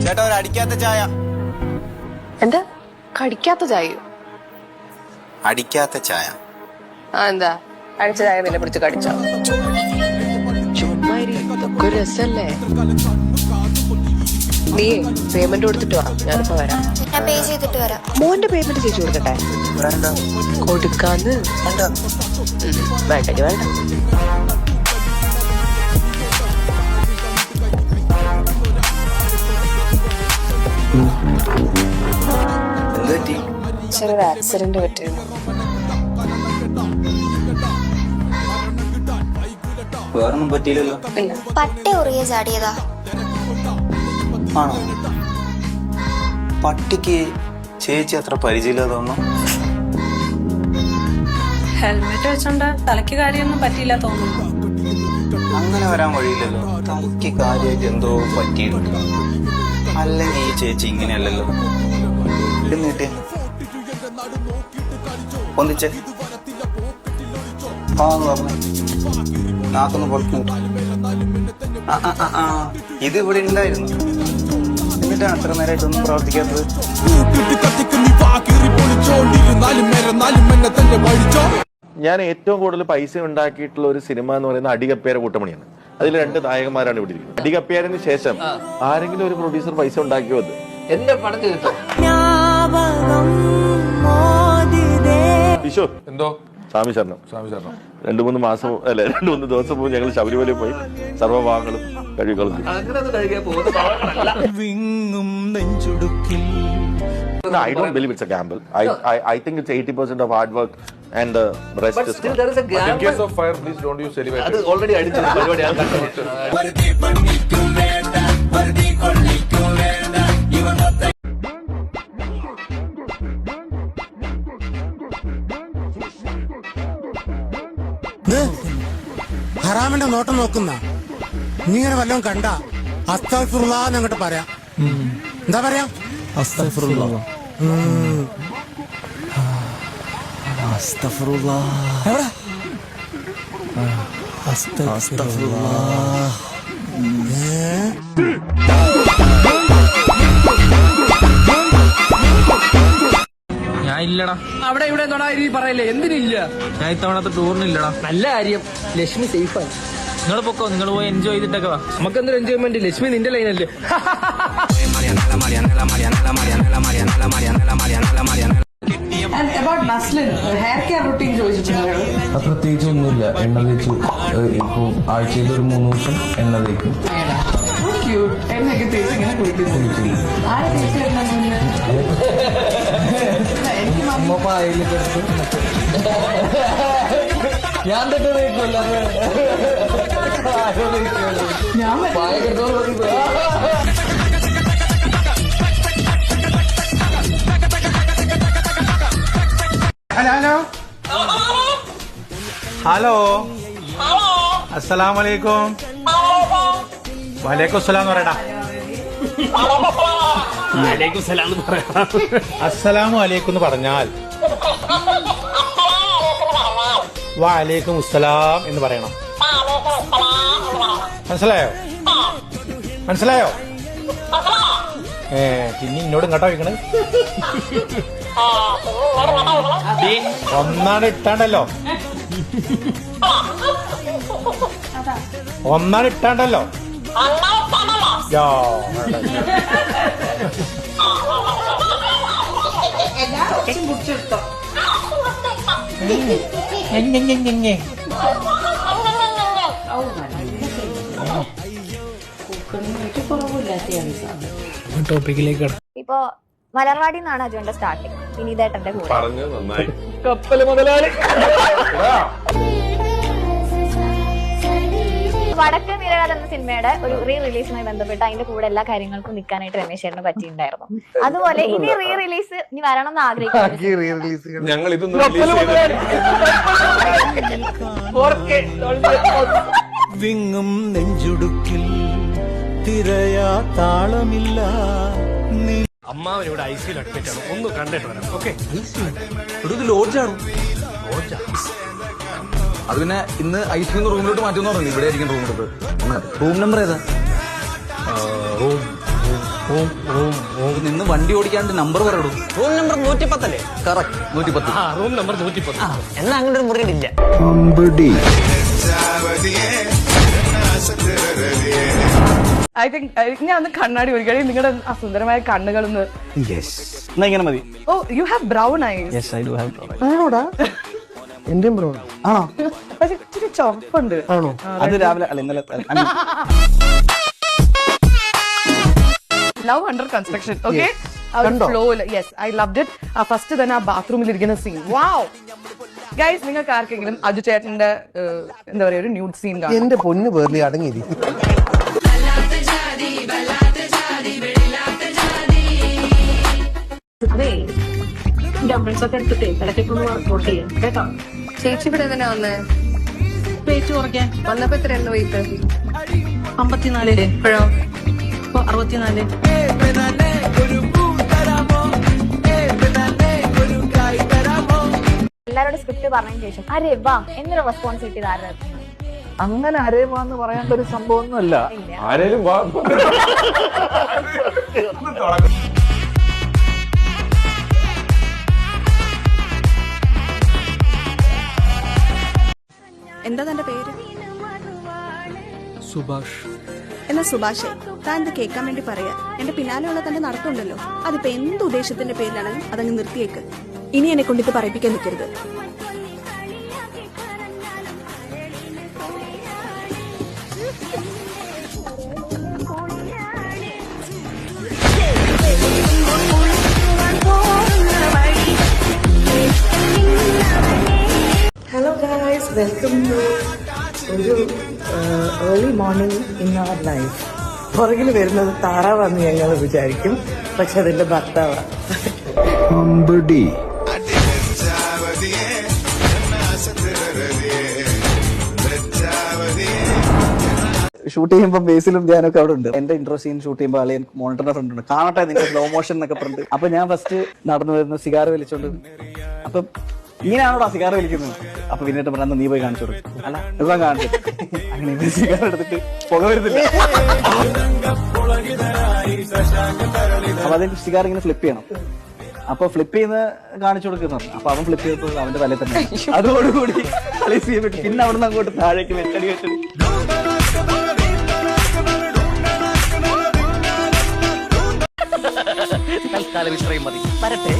ചേട്ടാ ഒരു അടിക്കാത്ത ചായ. എന്താ കടിക്കാത്ത ചായയോ? അടിക്കാത്ത ചായ. എന്താ അടിച്ച ചായ നില പിടിച്ച് കടിച്ചോ? ചുമ്മാരി ഇതൊക്കെ ഒരു രസല്ലേ. നീ പേയ്മെന്റ് കൊടുത്തിട്ട് വാ, ഞാനിപ്പോ വരാം. ഞാൻ പേ ചെയ്തിട്ട് വരാം. മോന്റെ പേയ്മെന്റ് ചേച്ചി കൊടുക്കട്ടെ? കൊടുക്കാന്ന് വേണ്ട വേണ്ട. ചെറിയൊരു ആക്സിഡന്റ് പറ്റിയിരുന്നു. വേറൊന്നും പറ്റിയില്ലല്ലോ. പട്ടി ഉറിയ ചാടിയതാ. ആണോ? പട്ടിക്ക് ചേച്ചി അത്ര പരിചയമില്ല തോന്നുന്നു. ഹെൽമെറ്റ് വെച്ചോണ്ട് തലയ്ക്ക് കാര്യമൊന്നും പറ്റിയില്ല തോന്നുന്നു. അങ്ങനെ വരാൻ വഴിയില്ലല്ലോ. തലയ്ക്ക് കാര്യമായിട്ട് എന്തോ പറ്റിയിട്ടുണ്ട്. അല്ലെങ്കിൽ ഈ ചേച്ചി ഇങ്ങനെയല്ലല്ലോ. എന്നിട്ട് ഒന്നിച്ചേ പറഞ്ഞു നാക്കൊന്ന് പൊളിക്കുന്നുണ്ട്. ഇത് ഇവിടെ ഉണ്ടായിരുന്നു. എന്നിട്ടാണ് അത്ര നേരമായിട്ടൊന്നും പ്രവർത്തിക്കാത്തത്. ഞാൻ ഏറ്റവും കൂടുതൽ പൈസ ഉണ്ടാക്കിയിട്ടുള്ള ഒരു സിനിമ എന്ന് പറയുന്നത് അടികപ്പേര കൂട്ടമണിയാണ്. അതിൽ 2 നായകന്മാരാണ് ഇവിടെ ഇരിക്കുന്നത്. അടികപ്പേരന് ശേഷം ആരെങ്കിലും ഒരു പ്രൊഡ്യൂസർ പൈസ ഉണ്ടാക്കിയോ? അത് എന്റെ പടം ചെയ്തിട്ടോ? വിഷു എന്തോ സ്വാമി ശരണം 2-3 മാസം അല്ലെ 2-3 ദിവസം മുമ്പ് ഞങ്ങൾ ശബരിമലയിൽ പോയി സർവ്വഭാഗങ്ങളും കഴുകിക്കളഞ്ഞു. I don't believe it's a gamble. I think it's 80% of hard work and the rest But is still fun. there is a gamble. In case of fire, please don't use elevator. അത് already അടിച്ചു പരിപാടി. ഹറാമിന്റെ നോട്ടം നോക്കുന്ന നീ ഇങ്ങനെ വല്ലതും കണ്ട അസ്തഗ്ഫിറുല്ലാഹ് അങ്ങോട്ട് പറയാം. എന്താ പറയാ? അസ്തഗ്ഫിറുല്ലാഹ്. അസ്തഗ്ഫിറുല്ലാഹ്. അസ്തഗ്ഫിറുല്ലാഹ്. ഞാൻ ഇല്ലടാ. അവിടെ ഇവിടെ എന്താ പറയല്ലേ? എന്തിനില്ല? ഞാൻ ഇത്തവണത്തെ ടൂറിനില്ലടാ. നല്ല കാര്യം, ലക്ഷ്മി സേഫായി. നിങ്ങൾ പൊക്കോ, നിങ്ങൾ പോയി എൻജോയ് ചെയ്തിട്ടൊക്കെ വാ. നമുക്കെന്തൊരു എൻജോയ്മെന്റ്? ലക്ഷ്മി നിന്റെ ലൈനല്ലേ? പ്രത്യേകിച്ച് ഒന്നുമില്ല. എണ്ണ തേച്ചു ഇപ്പൊ ആഴ്ചയിൽ ഒരു 3 ദിവസം എണ്ണ തേക്കും. അമ്മ പായയിൽ കിടത്ത് ഞാൻ തന്നെ തേക്കുമല്ല. പായ കിടത്തോ. ഹലോ അസ്സലാമലൈക്കും. വലൈക്കും സലാം പറയടാ. അസ്സലാമു അലൈക്കും എന്ന് പറഞ്ഞാൽ വലൈക്കും അസ്സലാം എന്ന് പറയണം. മനസ്സിലായോ? മനസ്സിലായോ? പിന്നെ ഇന്നോട് ഇങ്ങോട്ടാ വയ്ക്കണേ. ഒന്നാണ് ഇട്ടാണ്ടല്ലോ. ഒന്നാണ് ഇട്ടാണ്ടല്ലോ. ടോപ്പിക്കിലേക്ക് ഇപ്പൊ മലർവാടി നിന്നാണ് അജുവിന്റെ സ്റ്റാർട്ടിങ്. വിനീതേട്ടന്റെ കൂടെ കപ്പല് മുതലാളി. വടക്കൻ വീരഗാഥ എന്ന സിനിമയുടെ ഒരു റീ റിലീസുമായി ബന്ധപ്പെട്ട് അതിന്റെ കൂടെ എല്ലാ കാര്യങ്ങൾക്കും നിൽക്കാനായിട്ട് രമേശ് ചേട്ടന് പറ്റിയിട്ടുണ്ടായിരുന്നു. അതുപോലെ ഇനി റീ റിലീസ് ഇനി വരണം എന്ന് ആഗ്രഹിക്കുന്നു. ഞങ്ങൾ ഇതൊന്നും വിങ്ങും നെഞ്ചുടുക്കിൽ തിരയാ താളമില്ല. അമ്മാവൻ ഇവിടെ ഐസിയിൽ അഡ്മിറ്റ് ആണ്, ഒന്ന് കണ്ടിട്ട് വരാം. ഓക്കെ, ലോഡ്ജാണ്. അത് പിന്നെ ഇന്ന് ഐസിന്ന് റൂമിലോട്ട് മാറ്റുമെന്ന് പറഞ്ഞു. ഇവിടെ ആയിരിക്കും റൂം എടുത്ത്. റൂം നമ്പർ ഏതാ? നിന്ന് വണ്ടി ഓടിക്കാണ്ട് നമ്പർ പറയൂ. റൂം നമ്പർ 110 അല്ലേ? കറക്റ്റ്, 110. Room number 110. എന്നാ അങ്ങനെ ഒരു മുറിയിലില്ല. ഐ തിങ്ക് ഞാൻ ഒന്ന് കണ്ണാടി ഒരിക്കലും നിങ്ങളുടെ ആ സുന്ദരമായ കണ്ണുകളൊന്ന്. എന്നാ ഇങ്ങനെ മതി. ഓ, യു ഹാവ് ബ്രൗൺ ഐസ്. ആണോടാ? എന്റെയും ബ്രോ ആണോ? പക്ഷെ ഇച്ചിരി ചുവപ്പുണ്ട്. ആണോ? അത് രാവിലെ അല്ല, ഇന്നലെ ലവ് അണ്ടർ കൺസ്ട്രക്ഷൻ. ഓക്കെ, ഫ്ലോയില്. Yes, I loved it. ആ ഫസ്റ്റ് തന്നെ ആ ബാത്റൂമിൽ ഇരിക്കുന്ന സീൻ. വാവ് ഗൈസ്, നിങ്ങൾക്ക് ആർക്കെങ്കിലും അജു ചേട്ടന്റെ എന്താ പറയാ ഒരു ന്യൂഡ് സീൻ കാണാം? എന്റെ പൊന്നു പേർലി അടങ്ങിയിരി. ചേച്ചി ഇവിടെ എങ്ങനെ വന്നേ? വെയിറ്റ് കുറയ്ക്കാൻ വന്നപ്പോ എത്ര എണ്ണ വെയിറ്റ്? 54. ഇപ്പോഴോ? 64. എല്ലാവരോടും സ്ക്രിപ്റ്റ് പറഞ്ഞതിന് ശേഷം അരേ വാ എന്നൊരു റെസ്പോൺസിബിലിറ്റി ആരായിരുന്നു? അങ്ങനെ അരേവാന്ന് പറയാൻ ഒരു സംഭവം ഒന്നുമല്ല. ആരേലും വാ. എന്താ തന്റെ പേര്? സുഭാഷ്. എന്നാ സുഭാഷേ, താൻ ഇത് കേൾക്കാൻ വേണ്ടി പറയാ. എന്റെ പിന്നാലെയുള്ള തന്റെ നടത്തുണ്ടല്ലോ, അതിപ്പോ എന്ത് ഉദ്ദേശത്തിന്റെ പേരിലാണെങ്കിലും അതങ്ങ് നിർത്തിയേക്ക്. ഇനി എന്നെ കൊണ്ട് ഇത് പറയിപ്പിക്കാൻ നിൽക്കരുത്. ഹലോ ഗൈസ്, വെൽക്കം ടു ഒരു early morning in our life. പുറകിൽ വരുന്നത് താറാവാന്ന് ഞങ്ങൾ വിചാരിക്കും, പക്ഷെ അതിന്റെ ഭർത്താവാണ്. ഷൂട്ട് ചെയ്യുമ്പോൾ ബേസിലും ധ്യാനൊക്കെ അവിടെ ഉണ്ട്. എന്റെ ഇൻട്രോ സീൻ ഷൂട്ട് ചെയ്യുമ്പോൾ അല്ലെങ്കിൽ മോണിറ്ററിന്റെ ഫ്രണ്ട് ഉണ്ട്. കാണട്ടെ നിങ്ങൾ സ്ലോ മോഷൻ എന്നൊക്കെ പറഞ്ഞിട്ട്. അപ്പൊ ഞാൻ ഫസ്റ്റ് നടന്നു വരുന്ന സിഗാർ വലിച്ചോണ്ട്, അപ്പൊ ഇങ്ങനെയാണോടാ സിഗാർ വലിക്കുന്നത്? അപ്പൊ പിന്നീട് പറഞ്ഞാൽ നീ പോയി കാണിച്ചു കൊടുക്കും. അല്ല ഇപ്പം കാണിച്ചു. അങ്ങനെ സിഗാർ എടുത്തിട്ട് പുക വരുന്നില്ല. അപ്പൊ അതിന് സിഗാർ ഇങ്ങനെ ഫ്ലിപ്പ് ചെയ്യണം. അപ്പൊ ഫ്ലിപ്പ് ചെയ്യുന്ന കാണിച്ചു കൊടുക്കുന്നു. അപ്പൊ അവൻ ഫ്ലിപ്പ് ചെയ്തപ്പോൾ അവന്റെ തലയിൽ തന്നെ. അതോടുകൂടി പിന്നെ അവിടുന്ന് അങ്ങോട്ട് താഴേക്ക് വെച്ചടി തൽക്കാലം ഇത്രയും മതി. വരട്ടെ.